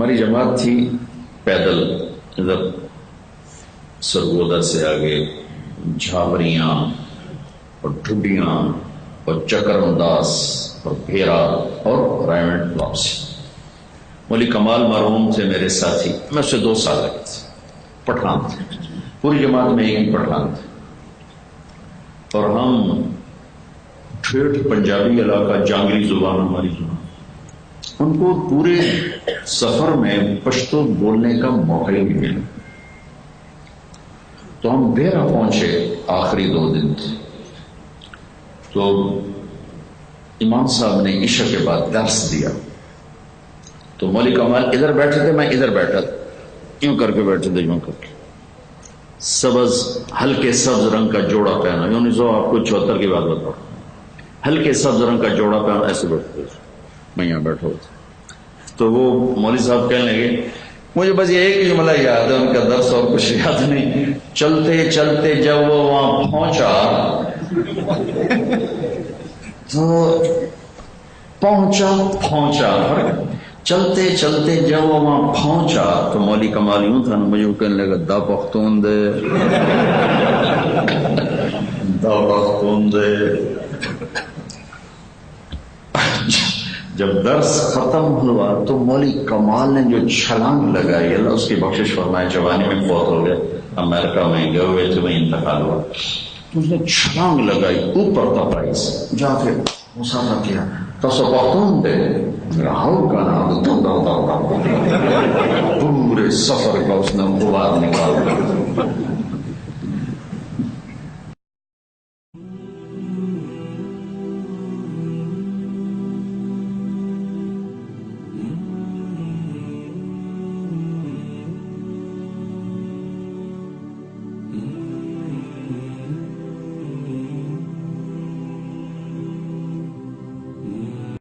ہماری جماعت تھی پیدل، ادھر سرگودا سے آگے جھابریاں اور ٹھڈیاں اور چکر انداز اور بھیرا اور رائمنڈ واپسی۔ مولی کمال مرحوم تھے میرے ساتھی، میں اس سے 2 سال لگے تھے، پٹھان تھے، پوری جماعت میں ایک ہی پٹھان تھے، اور ہم ٹھیٹھ پنجابی علاقہ جانگری زبان ہماری زبان، ان کو پورے سفر میں پشتو بولنے کا موقع ہی ملا۔ تو ہم بیرا پہنچے، آخری 2 دن تھے، تو امام صاحب نے عشاء کے بعد درس دیا، تو مولی کمال ادھر بیٹھے تھے، میں ادھر بیٹھا تھا، یوں کر کے بیٹھے تھے، یوں کر کے، سبز ہلکے سبز رنگ کا جوڑا پہنا، یوں نہیں، سو آپ کو 74 کی بات بتاؤ، ہلکے سبز رنگ کا جوڑا پہنا، ایسے بیٹھتے تھے، میں یہاں بیٹھا ہوا تھا۔ تو وہ مولوی صاحب کہنے لگے، مجھے بس یہ ایک ہی جملہ یاد ہے ان کا، درس اور کچھ یاد نہیں، چلتے چلتے جب وہ وہاں پہنچا تو پہنچا چلتے چلتے جب وہ وہاں پہنچا تو مولی کمال یوں تھا، مجھے وہ کہنے لگا، دا پختون دے دا پختون دے۔ جب درس ختم ہوا تو مولی کمال نے جو چھلانگ لگائی، اللہ اس کی بخشش فرمائے، جوانی میں فوت ہو گئے، امریکہ میں گئے ہوئے تھے، وہیں انتقال ہوا، تو اس نے چھلانگ لگائی اوپر تپائی سے، جا کے مسافہ کیا، تصبحتون دے راہو کا نام، پورے سفر کا اس نے غبار نکال دیا۔